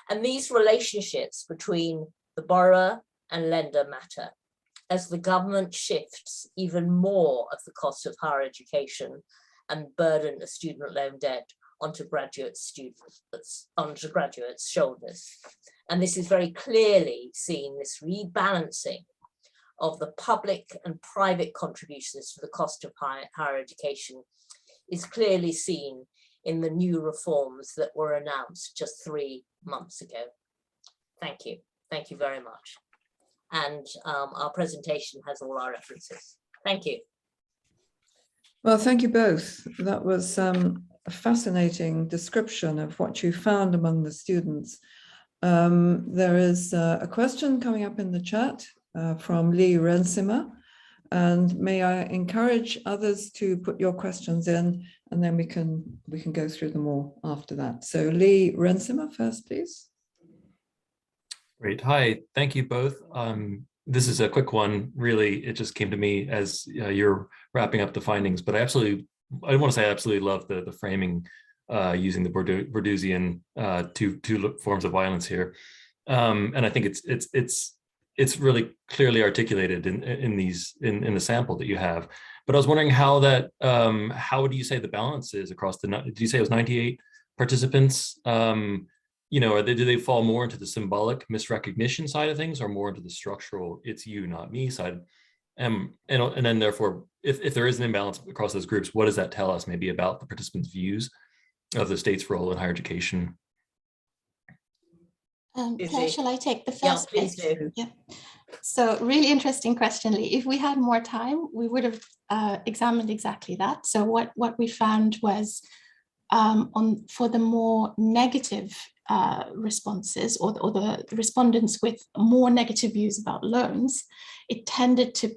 Speaker 4: And these relationships between the borrower and lender matter as the government shifts even more of the cost of higher education and burden of student loan debt onto graduates' shoulders. And this is very clearly seen, this rebalancing of the public and private contributions to the cost of higher education is clearly seen in the new reforms that were announced just 3 months ago. Thank you. Thank you very much. And our presentation has all our references. Thank you.
Speaker 1: Well, thank you both. That was a fascinating description of what you found among the students. There is a question coming up in the chat from Lee Rensimer, and may I encourage others to put your questions in, and then we can go through them all after that. So Lee Rensimer first, please.
Speaker 9: Great. Hi, thank you both. This is a quick one. Really, it just came to me as you're wrapping up the findings, but I want to say I absolutely love the framing using the Bourdieusian two forms of violence here. And I think it's really clearly articulated in the sample that you have. But I was wondering how would you say the balance is across did you say it was 98 participants? Do they fall more into the symbolic misrecognition side of things or more into the structural it's you, not me side? And then therefore, if there is an imbalance across those groups, what does that tell us maybe about the participants' views of the state's role in higher education?
Speaker 8: Claire, shall I take the first?
Speaker 4: Yeah, please do.
Speaker 8: Yeah. So really interesting question, Lee. If we had more time, we would have examined exactly that. So what we found was for the more negative responses or the respondents with more negative views about loans, it tended to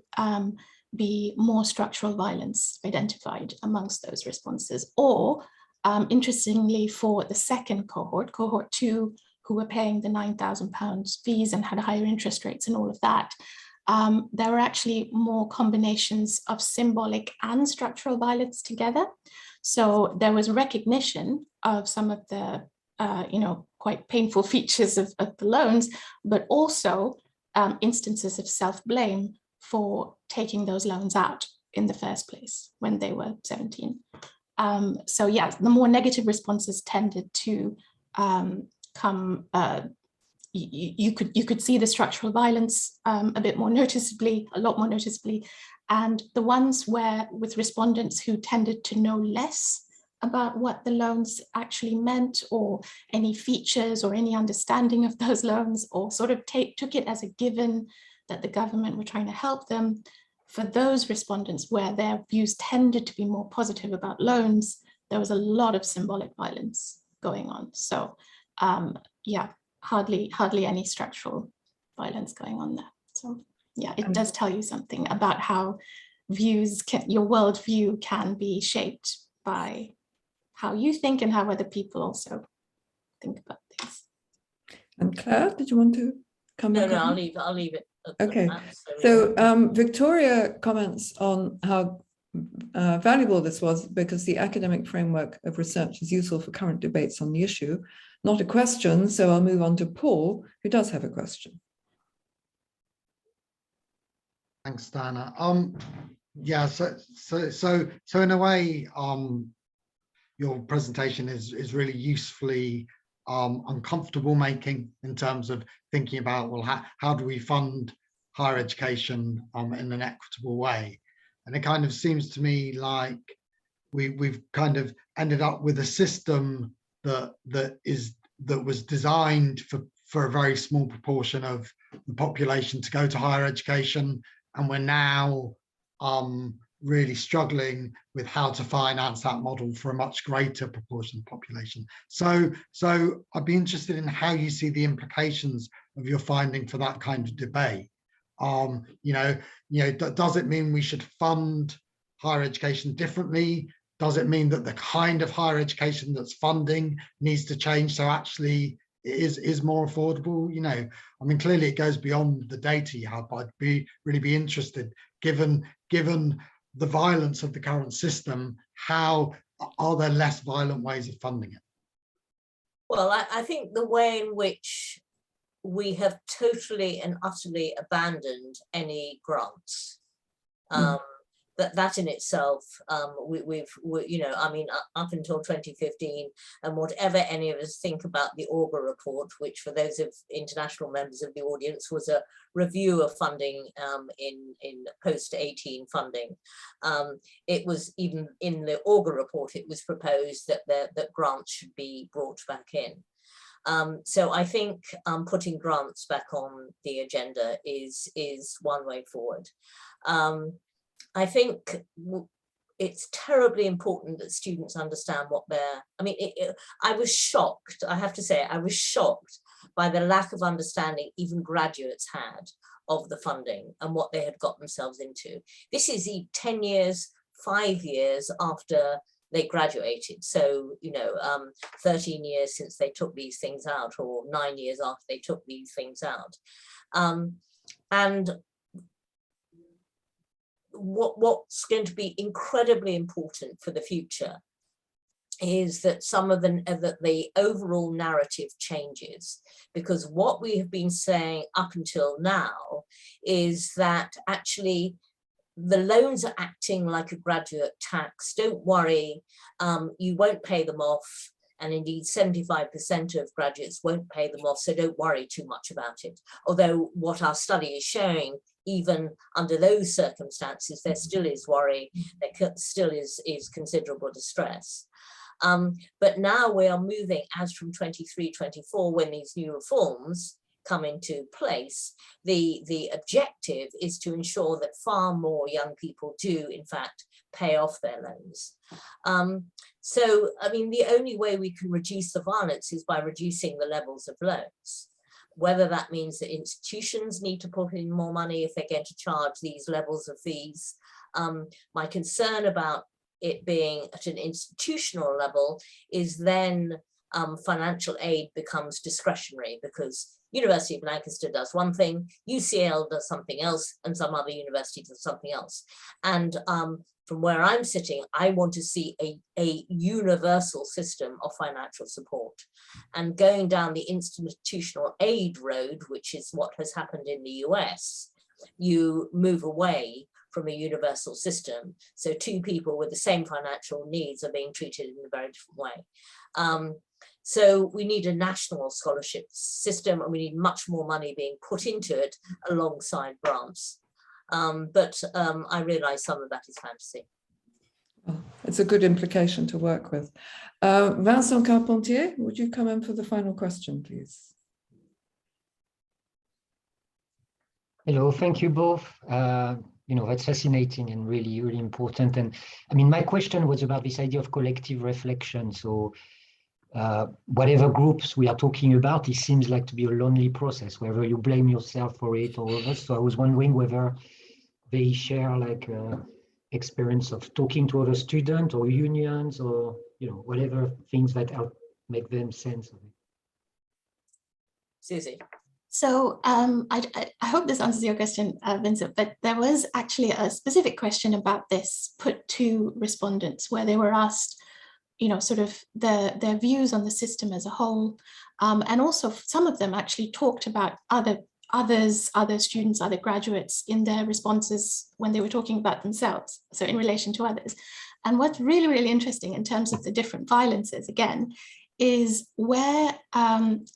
Speaker 8: be more structural violence identified amongst those responses. Or interestingly, for the second cohort 2, who were paying the £9,000 fees and had higher interest rates and all of that, there were actually more combinations of symbolic and structural violence together. So there was recognition of some of the quite painful features of the loans, but also instances of self-blame for taking those loans out in the first place when they were 17. So yeah, the more negative responses tended to come, you could see the structural violence a lot more noticeably, and the ones with respondents who tended to know less about what the loans actually meant or any features or any understanding of those loans, or sort of took it as a given that the government were trying to help them. For those respondents where their views tended to be more positive about loans, there was a lot of symbolic violence going on. So yeah, hardly any structural violence going on there. So yeah, it does tell you something about how your worldview can be shaped by how you think and how other people also think about things.
Speaker 1: And Claire, did you want to come back?
Speaker 4: No, I'll leave it.
Speaker 1: Okay, so Victoria comments on how valuable this was because the academic framework of research is useful for current debates on the issue. Not a question, so I'll move on to Paul, who does have a question.
Speaker 2: Thanks, Diana. Yeah, so in a way, your presentation is really usefully uncomfortable making in terms of thinking about, well, how do we fund higher education in an equitable way? And it kind of seems to me like we've kind of ended up with a system that was designed for a very small proportion of the population to go to higher education, and we're now really struggling with how to finance that model for a much greater proportion of the population. So I'd be interested in how you see the implications of your finding for that kind of debate. Does it mean we should fund higher education differently? Does it mean that the kind of higher education that's funding needs to change so actually it is more affordable? I mean, clearly it goes beyond the data you have, but I'd really be interested, given the violence of the current system, are there less violent ways of funding it?
Speaker 4: Well, I think the way in which we have totally and utterly abandoned any grants, that in itself, I mean, up until 2015, and whatever any of us think about the Auger report, which for those of international members of the audience was a review of funding in post-18 funding. It was even in the Auger report, it was proposed that grants should be brought back in. So I think putting grants back on the agenda is one way forward. I think it's terribly important that students understand what I was shocked, I have to say, I was shocked by the lack of understanding even graduates had of the funding and what they had got themselves into. This is 10 years, 5 years after they graduated. So, 13 years since they took these things out, or 9 years after they took these things out. And what's going to be incredibly important for the future is that that the overall narrative changes, because what we have been saying up until now is that actually the loans are acting like a graduate tax. Don't worry, you won't pay them off. And indeed, 75% of graduates won't pay them off, so don't worry too much about it. Although what our study is showing, even under those circumstances, there still is worry, there still is considerable distress. But now we are moving, as from 23-24, when these new reforms come into place, the objective is to ensure that far more young people do, in fact, pay off their loans. So, I mean, the only way we can reduce the violence is by reducing the levels of loans. Whether that means that institutions need to put in more money if they're going to charge these levels of fees. My concern about it being at an institutional level is then financial aid becomes discretionary, because University of Lancaster does one thing, UCL does something else, and some other university does something else. And from where I'm sitting, I want to see a universal system of financial support. And going down the institutional aid road, which is what has happened in the US, you move away from a universal system. So two people with the same financial needs are being treated in a very different way. So we need a national scholarship system, and we need much more money being put into it alongside grants. But I realize some of that is fantasy.
Speaker 1: Well, it's a good implication to work with. Vincent Carpentier, would you come in for the final question, please?
Speaker 10: Hello, thank you both. That's fascinating and really, really important. And I mean, my question was about this idea of collective reflection. So whatever groups we are talking about, it seems like to be a lonely process, whether you blame yourself for it or others. So I was wondering whether they share like experience of talking to other students or unions or, whatever things that help make them sense of it.
Speaker 4: Susie.
Speaker 8: So I hope this answers your question, Vincent, but there was actually a specific question about this put to respondents where they were asked, sort of their views on the system as a whole. And also some of them actually talked about other students, other graduates in their responses when they were talking about themselves, so in relation to others. And what's really, really interesting in terms of the different violences, again, is where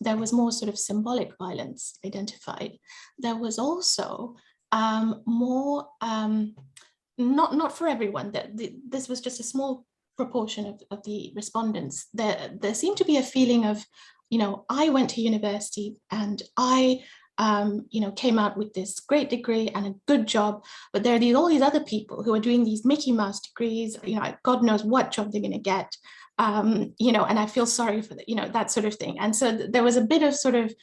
Speaker 8: there was more sort of symbolic violence identified, there was also more, not for everyone, this was just a small proportion of the respondents. There seemed to be a feeling of, I went to university and I came out with this great degree and a good job, but there are all these other people who are doing these Mickey Mouse degrees, God knows what job they're going to get, and I feel sorry for that sort of thing. And so there was a bit of sort of,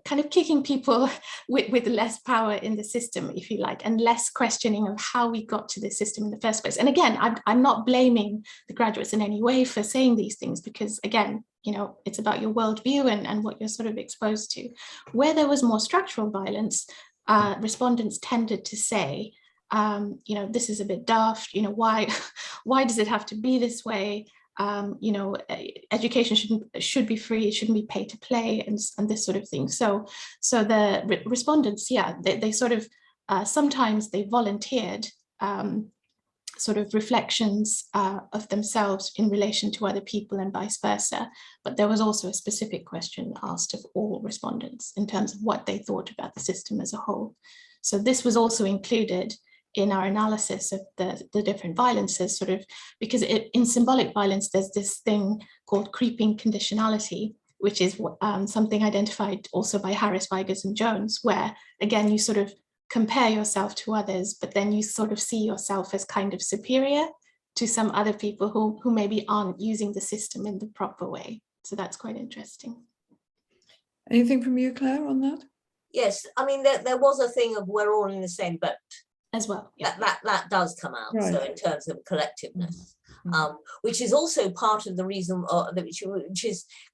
Speaker 8: kind of kicking people with less power in the system, if you like, and less questioning of how we got to this system in the first place. And again, I'm not blaming the graduates in any way for saying these things, because again, it's about your worldview and what you're sort of exposed to. Where there was more structural violence, respondents tended to say, this is a bit daft, why does it have to be this way? Education should be free, it shouldn't be pay to play, and this sort of thing. So the respondents, they sort of, sometimes they volunteered sort of reflections of themselves in relation to other people and vice versa. But there was also a specific question asked of all respondents in terms of what they thought about the system as a whole. So this was also included in our analysis of the different violences, sort of, because in symbolic violence, there's this thing called creeping conditionality, which is something identified also by Harris, Vigors, and Jones, where again, you sort of compare yourself to others, but then you sort of see yourself as kind of superior to some other people who maybe aren't using the system in the proper way. So that's quite interesting.
Speaker 1: Anything from you, Claire, on that?
Speaker 4: Yes, I mean, there was a thing of we're all in the same boat.
Speaker 8: As well. Yeah.
Speaker 4: That does come out.
Speaker 1: Right.
Speaker 4: So in terms of collectiveness, which is also part of the reason,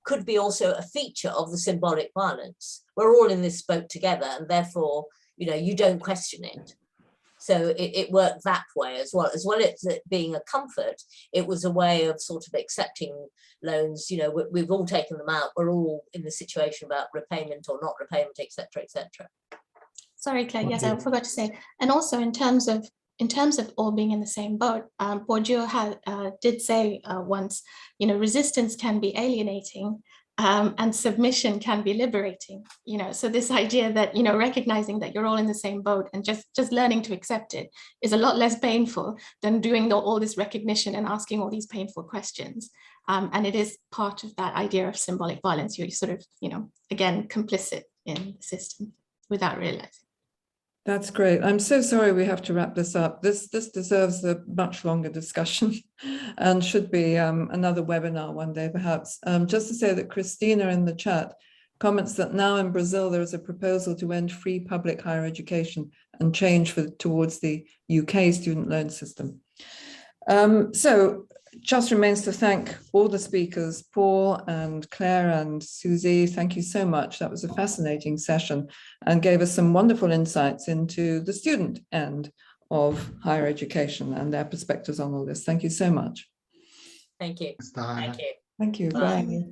Speaker 4: could be also a feature of the symbolic violence. We're all in this boat together, and therefore, you don't question it. So it worked that way as well as it being a comfort. It was a way of sort of accepting loans. We've all taken them out. We're all in the situation about repayment or not repayment, etc., etc.
Speaker 8: Sorry, Claire. Yes, I forgot to say. And also in terms of all being in the same boat, Bourdieu did say once, resistance can be alienating, and submission can be liberating. So this idea that recognizing that you're all in the same boat and just learning to accept it is a lot less painful than doing all this recognition and asking all these painful questions. And it is part of that idea of symbolic violence. You're sort of, again, complicit in the system without realizing.
Speaker 1: That's great. I'm so sorry we have to wrap this up. This deserves a much longer discussion and should be another webinar one day, perhaps. Just to say that Christina in the chat comments that now in Brazil, there is a proposal to end free public higher education and change towards the UK student loan system. So just remains to thank all the speakers, Paul and Claire and Susie. Thank you so much. That was a fascinating session and gave us some wonderful insights into the student end of higher education and their perspectives on all this. Thank you so much.
Speaker 4: Thank you.
Speaker 2: Thank you.
Speaker 1: Thank you. Bye.